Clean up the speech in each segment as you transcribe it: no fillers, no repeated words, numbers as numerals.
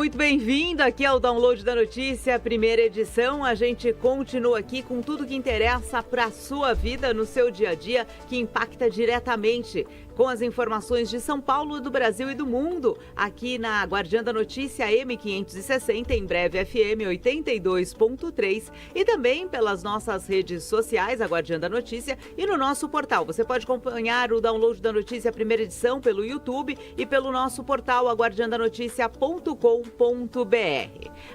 muito bem-vindo aqui ao Download da Notícia, primeira edição. A gente continua aqui com tudo que interessa para a sua vida, no seu dia a dia, que impacta diretamente com as informações de São Paulo, do Brasil e do mundo, aqui na Guardiã da Notícia M560, em breve FM 82.3 e também pelas nossas redes sociais, a Guardiã da Notícia, e no nosso portal. Você pode acompanhar o Download da Notícia, primeira edição, pelo YouTube e pelo nosso portal, aguardiandanoticia.com.br.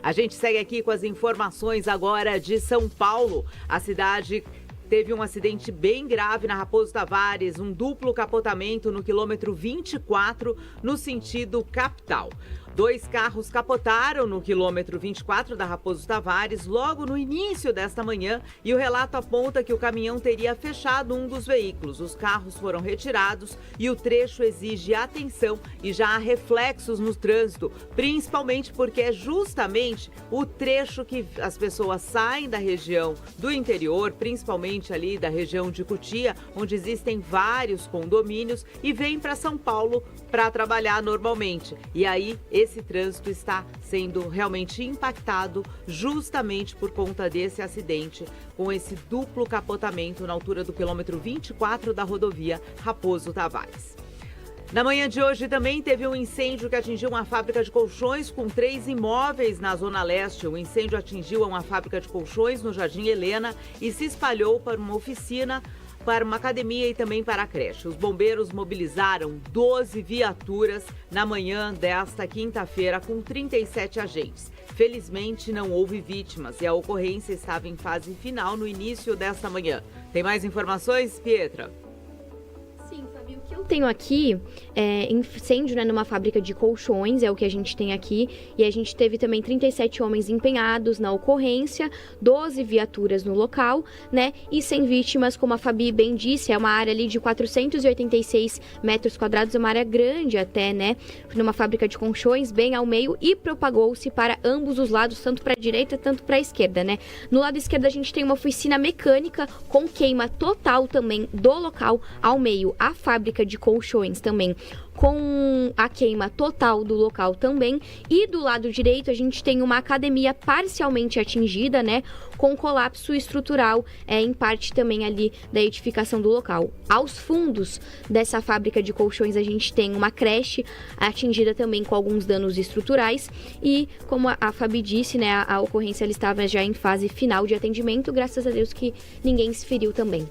A gente segue aqui com as informações agora de São Paulo. A cidade teve um acidente bem grave na Raposo Tavares, um duplo capotamento no quilômetro 24, no sentido capital. 2 carros capotaram no quilômetro 24 da Raposo Tavares logo no início desta manhã e o relato aponta que o caminhão teria fechado um dos veículos. Os carros foram retirados e o trecho exige atenção e já há reflexos no trânsito, principalmente porque é justamente o trecho que as pessoas saem da região do interior, principalmente ali da região de Cotia, onde existem vários condomínios, e vêm para São Paulo para trabalhar normalmente. E aí, esse trânsito está sendo realmente impactado justamente por conta desse acidente, com esse duplo capotamento na altura do quilômetro 24 da rodovia Raposo Tavares. Na manhã de hoje também teve um incêndio que atingiu uma fábrica de colchões com 3 imóveis na Zona Leste. O incêndio atingiu uma fábrica de colchões no Jardim Helena e se espalhou para uma oficina, para uma academia e também para a creche. Os bombeiros mobilizaram 12 viaturas na manhã desta quinta-feira com 37 agentes. Felizmente não houve vítimas e a ocorrência estava em fase final no início desta manhã. Tem mais informações, Pietra? Sim, Fabi, o que eu tenho aqui é incêndio, numa fábrica de colchões, é o que a gente tem aqui, e a gente teve também 37 homens empenhados na ocorrência, 12 viaturas no local, e sem vítimas, como a Fabi bem disse, é uma área ali de 486 metros quadrados, é uma área grande até, numa fábrica de colchões, bem ao meio, e propagou-se para ambos os lados, tanto para a direita, tanto para a esquerda, No lado esquerdo a gente tem uma oficina mecânica com queima total também do local ao meio, a fábrica de colchões também com a queima total do local também, e do lado direito a gente tem uma academia parcialmente atingida, com colapso estrutural, em parte também ali da edificação do local. Aos fundos dessa fábrica de colchões a gente tem uma creche atingida também com alguns danos estruturais e, como a Fabi disse, a ocorrência ela estava já em fase final de atendimento, graças a Deus que ninguém se feriu também.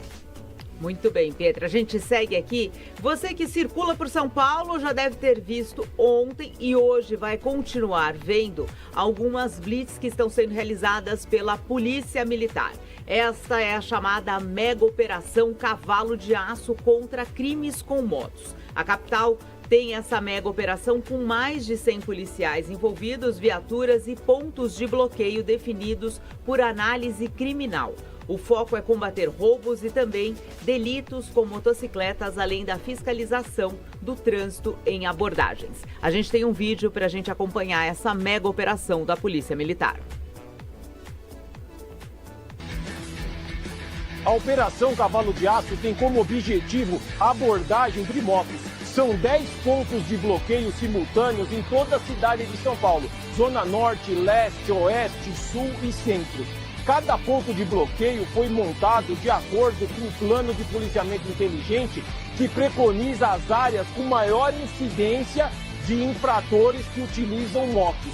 Muito bem, Pietra. A gente segue aqui. Você que circula por São Paulo já deve ter visto ontem e hoje vai continuar vendo algumas blitz que estão sendo realizadas pela Polícia Militar. Esta é a chamada Mega Operação Cavalo de Aço contra crimes com motos. A capital tem essa mega operação com mais de 100 policiais envolvidos, viaturas e pontos de bloqueio definidos por análise criminal. O foco é combater roubos e também delitos com motocicletas, além da fiscalização do trânsito em abordagens. A gente tem um vídeo para a gente acompanhar essa mega operação da Polícia Militar. A Operação Cavalo de Aço tem como objetivo a abordagem de motos. São 10 pontos de bloqueio simultâneos em toda a cidade de São Paulo. Zona Norte, Leste, Oeste, Sul e Centro. Cada ponto de bloqueio foi montado de acordo com o plano de policiamento inteligente que preconiza as áreas com maior incidência de infratores que utilizam motos.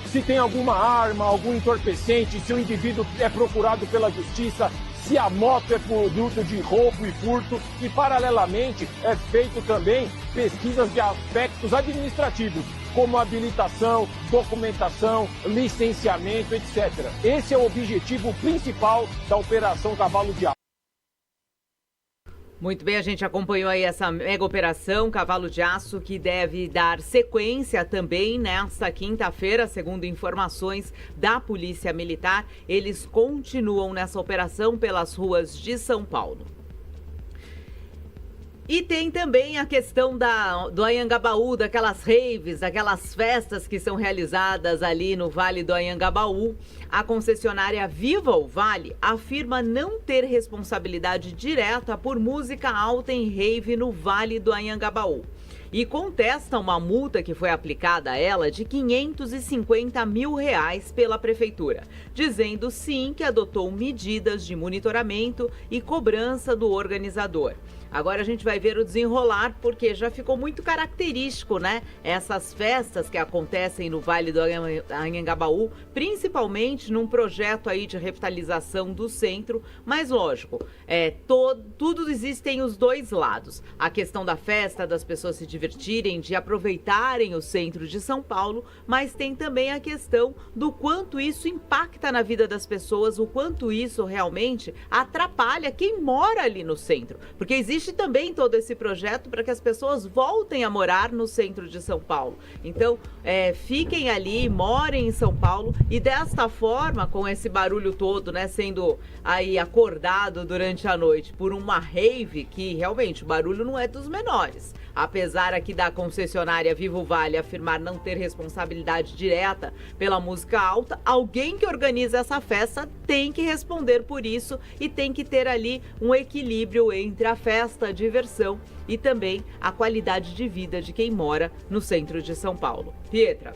Se tem alguma arma, algum entorpecente, se o indivíduo é procurado pela justiça, se a moto é produto de roubo e furto, e paralelamente é feito também pesquisas de aspectos administrativos, como habilitação, documentação, licenciamento, etc. Esse é o objetivo principal da Operação Cavalo de Aço. Muito bem, a gente acompanhou aí essa mega operação Cavalo de Aço, que deve dar sequência também nesta quinta-feira, segundo informações da Polícia Militar. Eles continuam nessa operação pelas ruas de São Paulo. E tem também a questão do Anhangabaú, daquelas raves, daquelas festas que são realizadas ali no Vale do Anhangabaú. A concessionária Viva o Vale afirma não ter responsabilidade direta por música alta em rave no Vale do Anhangabaú. e contesta uma multa que foi aplicada a ela de R$550 mil pela prefeitura, dizendo sim que adotou medidas de monitoramento e cobrança do organizador. Agora a gente vai ver o desenrolar, porque já ficou muito característico, né? Essas festas que acontecem no Vale do Anhangabaú, principalmente num projeto aí de revitalização do centro. Mas lógico, tudo existem os dois lados. A questão da festa, das pessoas se divertirem, de aproveitarem o centro de São Paulo, mas tem também a questão do quanto isso impacta na vida das pessoas, o quanto isso realmente atrapalha quem mora ali no centro. Porque existe também todo esse projeto para que as pessoas voltem a morar no centro de São Paulo. Então, fiquem ali, morem em São Paulo e desta forma, com esse barulho todo, né, sendo aí acordado durante a noite por uma rave, que realmente o barulho não é dos menores. Apesar aqui da concessionária Vivo Vale afirmar não ter responsabilidade direta pela música alta, alguém que organiza essa festa tem que responder por isso e tem que ter ali um equilíbrio entre a festa, a diversão e também a qualidade de vida de quem mora no centro de São Paulo. Pietra.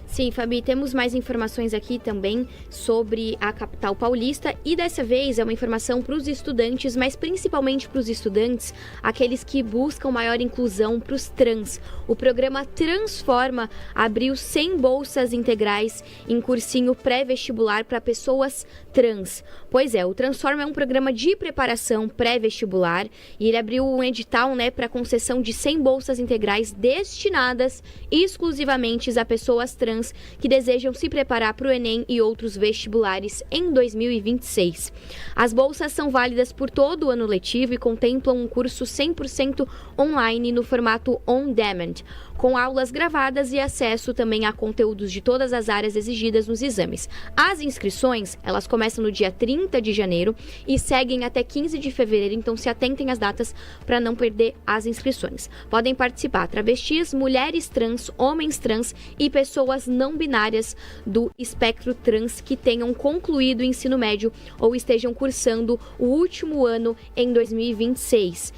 Sim, Fabi, temos mais informações aqui também sobre a capital paulista e dessa vez é uma informação para os estudantes, mas principalmente para os estudantes, aqueles que buscam maior inclusão para os trans. O programa Transforma abriu 100 bolsas integrais em cursinho pré-vestibular para pessoas trans. Pois é, o Transforma é um programa de preparação pré-vestibular e ele abriu um edital, né, para concessão de 100 bolsas integrais destinadas exclusivamente a pessoas trans que desejam se preparar para o Enem e outros vestibulares em 2026. As bolsas são válidas por todo o ano letivo e contemplam um curso 100% online no formato on-demand, com aulas gravadas e acesso também a conteúdos de todas as áreas exigidas nos exames. As inscrições, elas começam no dia 30 de janeiro e seguem até 15 de fevereiro, então se atentem às datas para não perder as inscrições. Podem participar travestis, mulheres trans, homens trans e pessoas não binárias do espectro trans que tenham concluído o ensino médio ou estejam cursando o último ano em 2026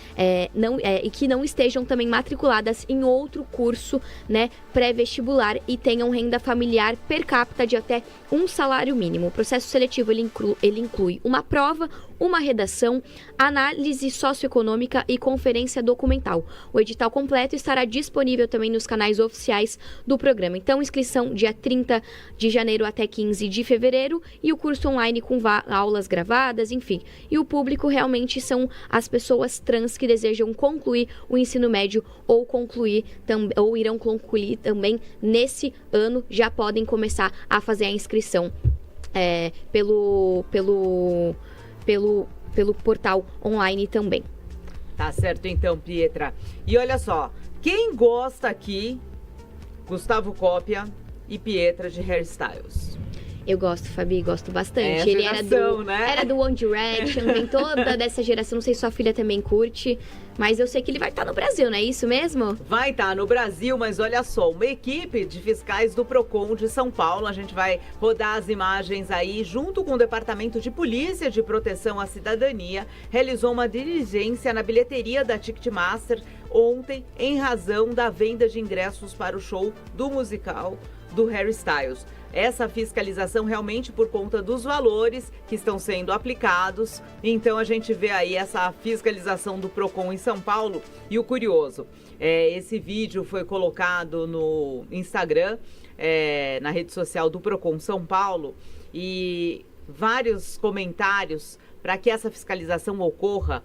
e que não estejam também matriculadas em outro curso, né, pré-vestibular e tenham renda familiar per capita de até um salário mínimo. O processo seletivo ele inclui uma prova, uma redação, análise socioeconômica e conferência documental. O edital completo estará disponível também nos canais oficiais do programa. Então, inscrição dia 30 de janeiro até 15 de fevereiro e o curso online com aulas gravadas, enfim. E o público realmente são as pessoas trans que desejam concluir o ensino médio ou irão concluir também nesse ano, já podem começar a fazer a inscrição pelo portal online também. Tá certo então, Pietra. E olha só, quem gosta aqui, Gustavo Cópia e Pietra de Hairstyles? Eu gosto, Fabi, gosto bastante. Ele era do One Direction, vem toda dessa geração, não sei se sua filha também curte, mas eu sei que ele vai estar no Brasil, não é isso mesmo? Vai estar no Brasil, mas olha só, uma equipe de fiscais do Procon de São Paulo, a gente vai rodar as imagens aí, junto com o Departamento de Polícia de Proteção à Cidadania, realizou uma diligência na bilheteria da Ticketmaster ontem, em razão da venda de ingressos para o show do musical do Harry Styles. Essa fiscalização realmente por conta dos valores que estão sendo aplicados. Então a gente vê aí essa fiscalização do Procon em São Paulo. E o curioso, esse vídeo foi colocado no Instagram, na rede social do Procon São Paulo, e vários comentários para que essa fiscalização ocorra.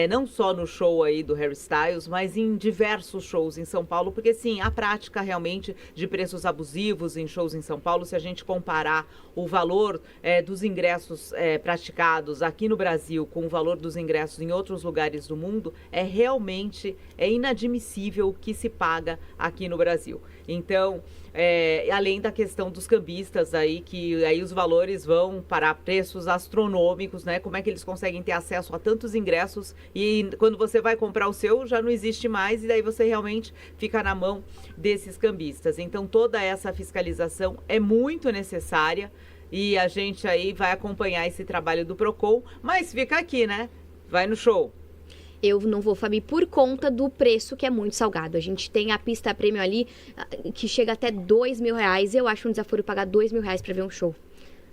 Não só no show aí do Harry Styles, mas em diversos shows em São Paulo, porque sim, a prática realmente de preços abusivos em shows em São Paulo, se a gente comparar o valor dos ingressos praticados aqui no Brasil com o valor dos ingressos em outros lugares do mundo, realmente inadmissível o que se paga aqui no Brasil. Então, além da questão dos cambistas aí, que aí os valores vão para preços astronômicos, né? Como é que eles conseguem ter acesso a tantos ingressos e quando você vai comprar o seu já não existe mais e daí você realmente fica na mão desses cambistas. Então toda essa fiscalização é muito necessária e a gente aí vai acompanhar esse trabalho do Procon, mas fica aqui, né? Vai no show. Eu não vou, Fabi, por conta do preço que é muito salgado. A gente tem a pista premium ali que chega até R$2.000. Eu acho um desaforo pagar R$2.000 para ver um show.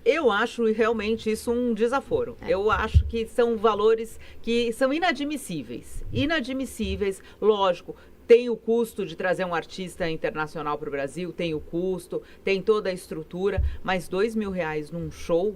Eu acho realmente isso um desaforo. Eu acho que são valores que são inadmissíveis. Inadmissíveis, lógico. Tem o custo de trazer um artista internacional para o Brasil, tem o custo, tem toda a estrutura, mas R$2.000 num show,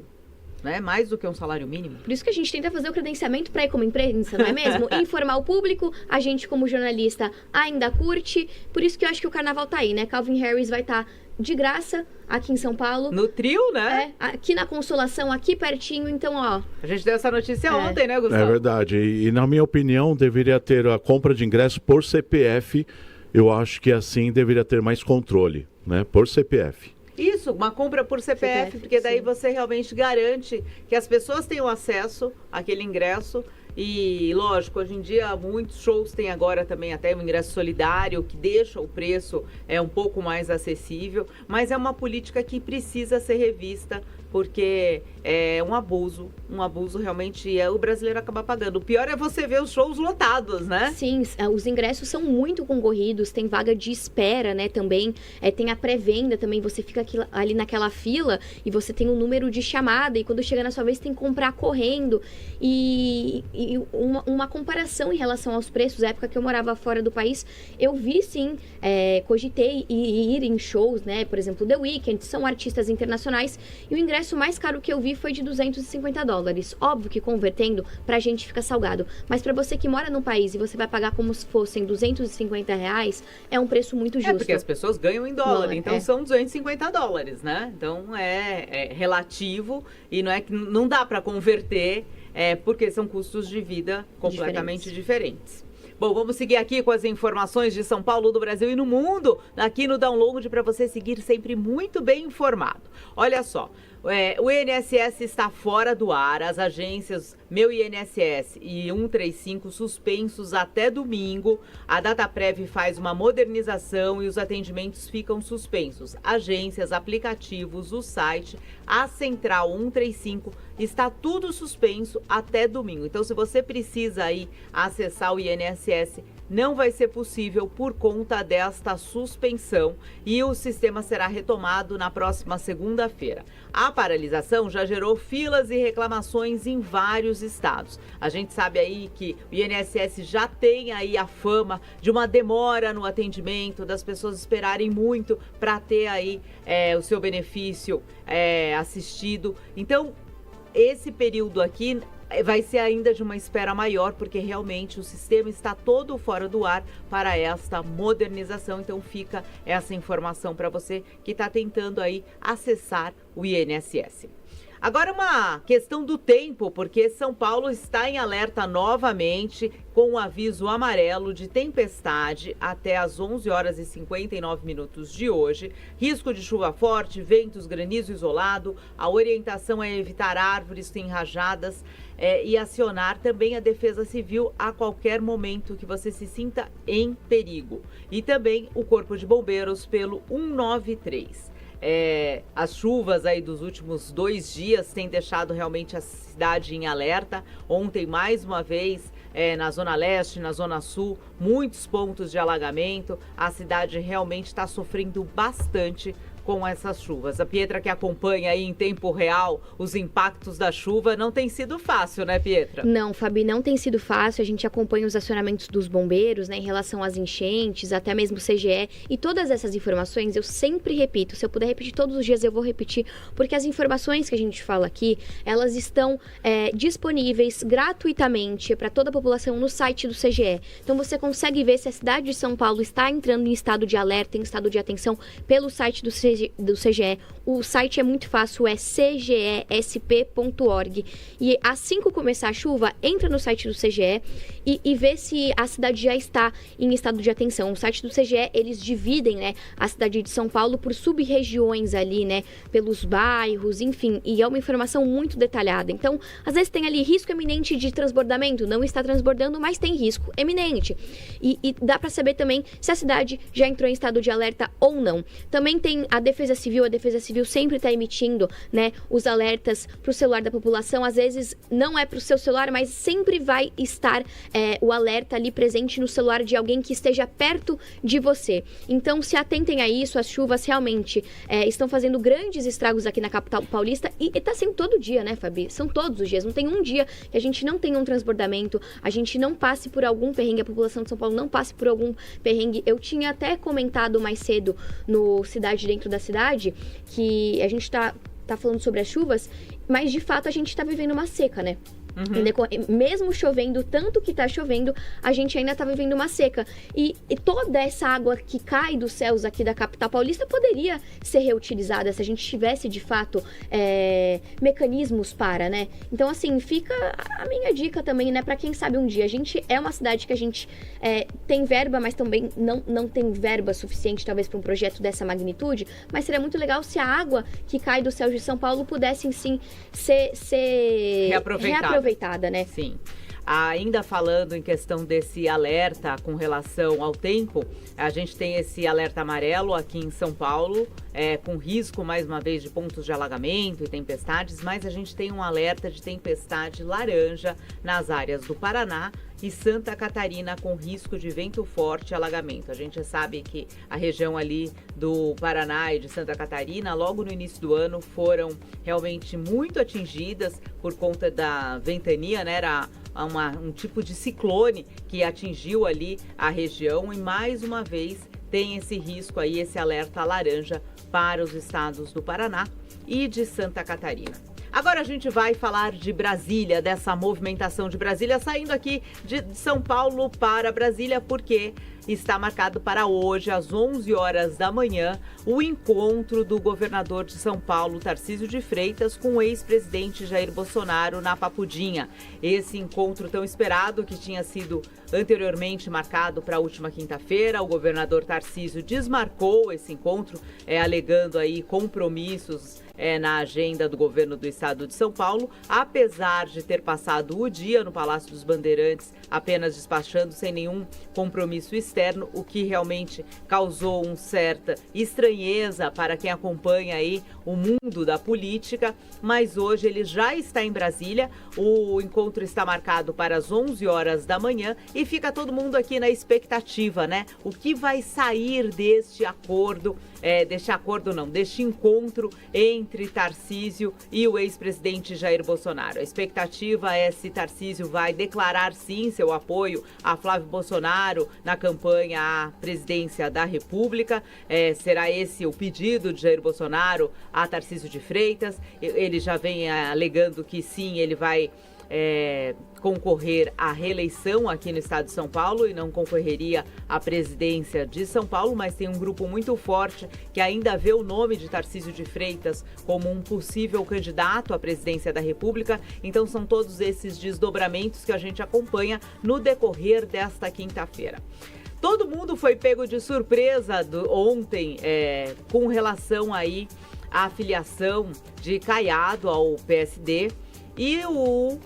né? Mais do que um salário mínimo. Por isso que a gente tenta fazer o credenciamento para ir como imprensa, não é mesmo? Informar o público, a gente como jornalista ainda curte. Por isso que eu acho que o carnaval tá aí, né? Calvin Harris vai estar de graça aqui em São Paulo. No trio, né? Aqui na Consolação, aqui pertinho, então, ó. A gente deu essa notícia ontem, né, Gustavo? É verdade. E na minha opinião, deveria ter a compra de ingresso por CPF. Eu acho que assim deveria ter mais controle, né? Por CPF. Isso, uma compra por CPF, porque daí você realmente garante que as pessoas tenham acesso àquele ingresso. E, lógico, hoje em dia muitos shows têm agora também até um ingresso solidário, que deixa o preço um pouco mais acessível, mas é uma política que precisa ser revista, porque é um abuso realmente, o brasileiro acaba pagando. O pior é você ver os shows lotados, né? Sim, os ingressos são muito concorridos, tem vaga de espera, né, também, tem a pré-venda também, você fica ali naquela fila e você tem um número de chamada e quando chega na sua vez tem que comprar correndo e uma comparação em relação aos preços. Na época que eu morava fora do país, eu vi sim, cogitei ir em shows, né, por exemplo, The Weeknd, são artistas internacionais e o ingresso mais caro que eu vi foi de $250. Óbvio que convertendo, pra gente fica salgado. Mas pra você que mora no país e você vai pagar como se fossem R$250, é um preço muito justo. Porque as pessoas ganham em dólar, então são $250, né? Então é relativo e não é que não dá pra converter, porque são custos de vida completamente diferentes. Bom, vamos seguir aqui com as informações de São Paulo, do Brasil e no mundo, aqui no Download, para você seguir sempre muito bem informado. Olha só, o INSS está fora do ar, as agências Meu INSS e 135 suspensos até domingo. A Dataprev faz uma modernização e os atendimentos ficam suspensos. Agências, aplicativos, o site, a Central 135, está tudo suspenso até domingo. Então, se você precisa aí acessar o INSS, não vai ser possível por conta desta suspensão e o sistema será retomado na próxima segunda-feira. A paralisação já gerou filas e reclamações em vários estados. A gente sabe aí que o INSS já tem aí a fama de uma demora no atendimento, das pessoas esperarem muito para ter aí o seu benefício assistido. Então, esse período aqui vai ser ainda de uma espera maior, porque realmente o sistema está todo fora do ar para esta modernização. Então fica essa informação para você que está tentando aí acessar o INSS. Agora uma questão do tempo, porque São Paulo está em alerta novamente com um aviso amarelo de tempestade até às 11h59 de hoje. Risco de chuva forte, ventos, granizo isolado. A orientação é evitar árvores enrajadas e acionar também a Defesa Civil a qualquer momento que você se sinta em perigo. E também o Corpo de Bombeiros pelo 193. As chuvas aí dos últimos 2 dias têm deixado realmente a cidade em alerta. Ontem, mais uma vez, na Zona Leste, na Zona Sul, muitos pontos de alagamento. A cidade realmente está sofrendo bastante com essas chuvas. A Pietra, que acompanha aí em tempo real os impactos da chuva, não tem sido fácil, né, Pietra? Não, Fabi, não tem sido fácil. A gente acompanha os acionamentos dos bombeiros, né, em relação às enchentes, até mesmo o CGE, e todas essas informações eu sempre repito. Se eu puder repetir todos os dias, eu vou repetir, porque as informações que a gente fala aqui, elas estão disponíveis gratuitamente para toda a população no site do CGE. Então você consegue ver se a cidade de São Paulo está entrando em estado de alerta, em estado de atenção, pelo site do CGE. O site é muito fácil, é cgesp.org. E assim que começar a chuva, entra no site do CGE e vê se a cidade já está em estado de atenção. O site do CGE, eles dividem, né, a cidade de São Paulo por sub-regiões ali, né, pelos bairros, enfim, e é uma informação muito detalhada. Então, às vezes tem ali risco eminente de transbordamento, não está transbordando, mas tem risco eminente. E dá para saber também se a cidade já entrou em estado de alerta ou não. Também tem a Defesa Civil sempre está emitindo, né, os alertas para o celular da população. Às vezes não é para o seu celular, mas sempre vai estar o alerta ali presente no celular de alguém que esteja perto de você. Então se atentem a isso, as chuvas realmente estão fazendo grandes estragos aqui na capital paulista e está sendo todo dia, né, Fabi? São todos os dias, não tem um dia que a gente não tenha um transbordamento, a gente não passe por algum perrengue, a população de São Paulo não passe por algum perrengue. Eu tinha até comentado mais cedo no Cidade Dentro da Cidade que a gente tá falando sobre as chuvas, mas de fato a gente tá vivendo uma seca, né? Mesmo chovendo, tanto que tá chovendo, a gente ainda tá vivendo uma seca. E toda essa água que cai dos céus aqui da capital paulista poderia ser reutilizada se a gente tivesse, de fato, mecanismos para, né? Então, assim, fica a minha dica também, né? Pra quem sabe um dia. A gente é uma cidade que a gente tem verba, mas também não tem verba suficiente, talvez, para um projeto dessa magnitude. Mas seria muito legal se a água que cai dos céus de São Paulo pudesse, sim, ser reaproveitada, né? Sim. Ainda falando em questão desse alerta com relação ao tempo, a gente tem esse alerta amarelo aqui em São Paulo, com risco, mais uma vez, de pontos de alagamento e tempestades, mas a gente tem um alerta de tempestade laranja nas áreas do Paraná e Santa Catarina, com risco de vento forte e alagamento. A gente sabe que a região ali do Paraná e de Santa Catarina, logo no início do ano, foram realmente muito atingidas por conta da ventania, né? Era um tipo de ciclone que atingiu ali a região e mais uma vez tem esse risco aí, esse alerta laranja para os estados do Paraná e de Santa Catarina. Agora a gente vai falar de Brasília, dessa movimentação de Brasília, saindo aqui de São Paulo para Brasília, porque está marcado para hoje, às 11 horas da manhã, o encontro do governador de São Paulo, Tarcísio de Freitas, com o ex-presidente Jair Bolsonaro na Papudinha. Esse encontro tão esperado, que tinha sido anteriormente marcado para a última quinta-feira, o governador Tarcísio desmarcou esse encontro, alegando aí compromissos na agenda do governo do estado de São Paulo, apesar de ter passado o dia no Palácio dos Bandeirantes apenas despachando sem nenhum compromisso externo, o que realmente causou uma certa estranheza para quem acompanha aí o mundo da política, mas hoje ele já está em Brasília, o encontro está marcado para as 11 horas da manhã e fica todo mundo aqui na expectativa, né? O que vai sair deste acordo, deste encontro entre Tarcísio e o ex-presidente Jair Bolsonaro. A expectativa é se Tarcísio vai declarar sim seu apoio a Flávio Bolsonaro na campanha à presidência da República. Será esse o pedido de Jair Bolsonaro a Tarcísio de Freitas? Ele já vem alegando que sim, ele vai concorrer à reeleição aqui no estado de São Paulo e não concorreria à presidência de São Paulo, mas tem um grupo muito forte que ainda vê o nome de Tarcísio de Freitas como um possível candidato à presidência da República. Então são todos esses desdobramentos que a gente acompanha no decorrer desta quinta-feira. Todo mundo foi pego de surpresa ontem com relação aí à filiação de Caiado ao PSD. E o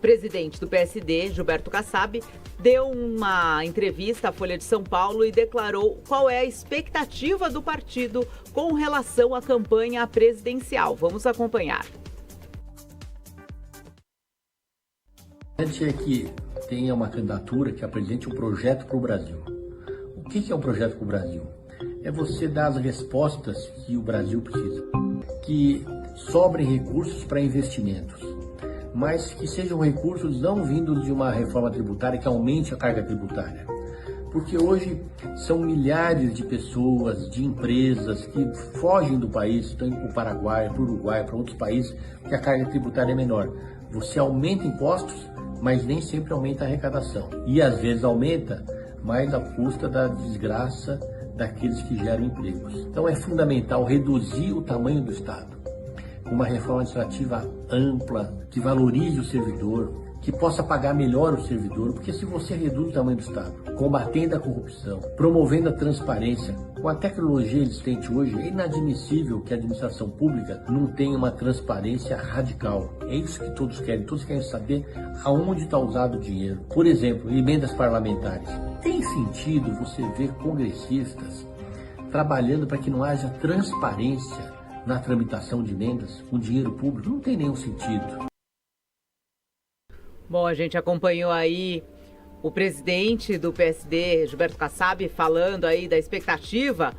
presidente do PSD, Gilberto Kassab, deu uma entrevista à Folha de São Paulo e declarou qual é a expectativa do partido com relação à campanha presidencial. Vamos acompanhar. A gente é que tenha uma candidatura que apresente um projeto para o Brasil. O que é um projeto para o Brasil? É você dar as respostas que o Brasil precisa. Que sobrem recursos para investimentos, mas que sejam recursos não vindos de uma reforma tributária que aumente a carga tributária. Porque hoje são milhares de pessoas, de empresas que fogem do país, estão indo para o Paraguai, para o Uruguai, para outros países, que a carga tributária é menor. Você aumenta impostos, mas nem sempre aumenta a arrecadação. E às vezes aumenta, mas à custa da desgraça daqueles que geram empregos. Então é fundamental reduzir o tamanho do Estado. Uma reforma administrativa ampla, que valorize o servidor, que possa pagar melhor o servidor, porque se você reduz o tamanho do Estado, combatendo a corrupção, promovendo a transparência, com a tecnologia existente hoje, é inadmissível que a administração pública não tenha uma transparência radical. É isso que todos querem saber aonde está usado o dinheiro. Por exemplo, emendas parlamentares. Tem sentido você ver congressistas trabalhando para que não haja transparência na tramitação de emendas com dinheiro público, não tem nenhum sentido. Bom, a gente acompanhou aí o presidente do PSD, Gilberto Kassab, falando aí da expectativa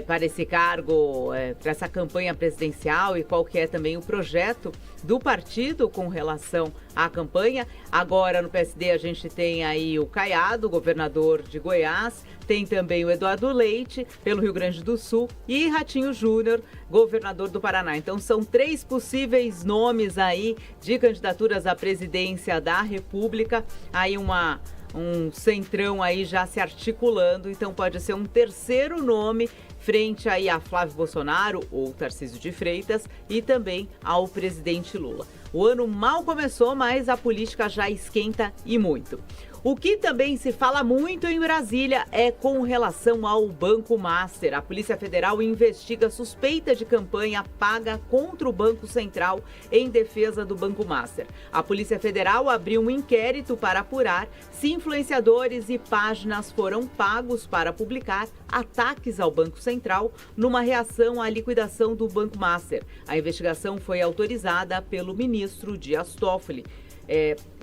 para esse cargo, para essa campanha presidencial e qual que é também o projeto do partido com relação à campanha. Agora no PSD a gente tem aí o Caiado, governador de Goiás, tem também o Eduardo Leite, pelo Rio Grande do Sul, e Ratinho Júnior, governador do Paraná. Então são 3 possíveis nomes aí de candidaturas à presidência da República, aí um centrão aí já se articulando, então pode ser um terceiro nome frente aí a Flávio Bolsonaro ou Tarcísio de Freitas e também ao presidente Lula. O ano mal começou, mas a política já esquenta e muito. O que também se fala muito em Brasília é com relação ao Banco Master. A Polícia Federal investiga suspeita de campanha paga contra o Banco Central em defesa do Banco Master. A Polícia Federal abriu um inquérito para apurar se influenciadores e páginas foram pagos para publicar ataques ao Banco Central numa reação à liquidação do Banco Master. A investigação foi autorizada pelo ministro Dias Toffoli,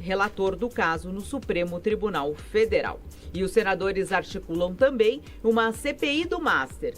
relator do caso no Supremo Tribunal Federal. E os senadores articulam também uma CPI do Master.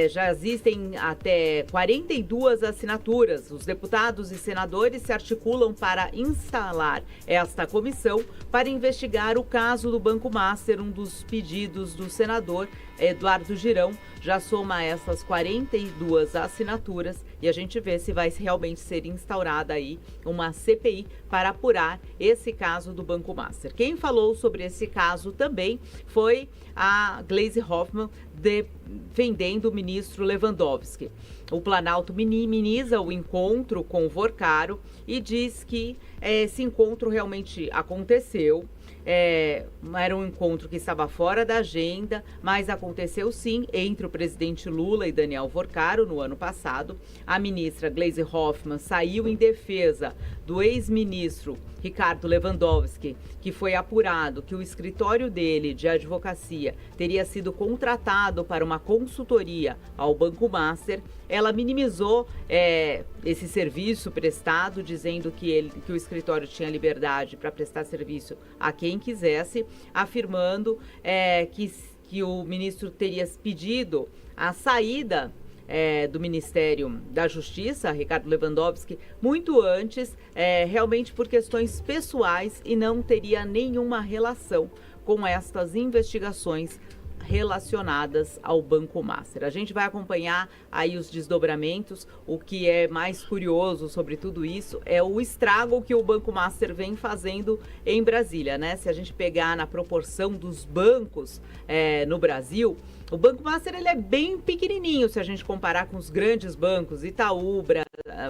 Já existem até 42 assinaturas. Os deputados e senadores se articulam para instalar esta comissão para investigar o caso do Banco Master. Um dos pedidos do senador Eduardo Girão já soma essas 42 assinaturas e a gente vê se vai realmente ser instaurada aí uma CPI para apurar esse caso do Banco Master. Quem falou sobre esse caso também foi a Gleisi Hoffmann, defendendo o ministro Lewandowski. O Planalto minimiza o encontro com o Vorcaro e diz que esse encontro realmente aconteceu. Era um encontro que estava fora da agenda, mas aconteceu sim entre o presidente Lula e Daniel Vorcaro no ano passado. A ministra Gleisi Hoffmann saiu em defesa do ex-ministro Ricardo Lewandowski, que foi apurado que o escritório dele de advocacia teria sido contratado para uma consultoria ao Banco Master. Ela minimizou esse serviço prestado, dizendo que o escritório tinha liberdade para prestar serviço a quem quisesse, afirmando que o ministro teria pedido a saída do Ministério da Justiça, Ricardo Lewandowski, muito antes, realmente por questões pessoais e não teria nenhuma relação com estas investigações relacionadas ao Banco Master. A gente vai acompanhar aí os desdobramentos. O que é mais curioso sobre tudo isso é o estrago que o Banco Master vem fazendo em Brasília, né? Se a gente pegar na proporção dos bancos no Brasil, o Banco Master ele é bem pequenininho se a gente comparar com os grandes bancos, Itaú,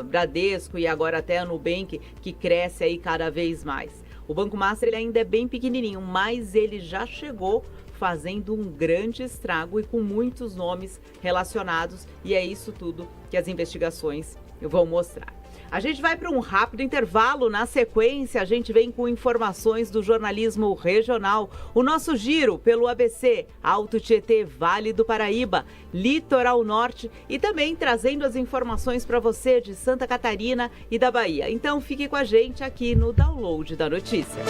Bradesco e agora até a Nubank, que cresce aí cada vez mais. O Banco Master ele ainda é bem pequenininho, mas ele já chegou fazendo um grande estrago e com muitos nomes relacionados, e é isso tudo que as investigações vão mostrar. A gente vai para um rápido intervalo. Na sequência, a gente vem com informações do jornalismo regional. O nosso giro pelo ABC, Alto Tietê, Vale do Paraíba, Litoral Norte e também trazendo as informações para você de Santa Catarina e da Bahia. Então fique com a gente aqui no Download da Notícia.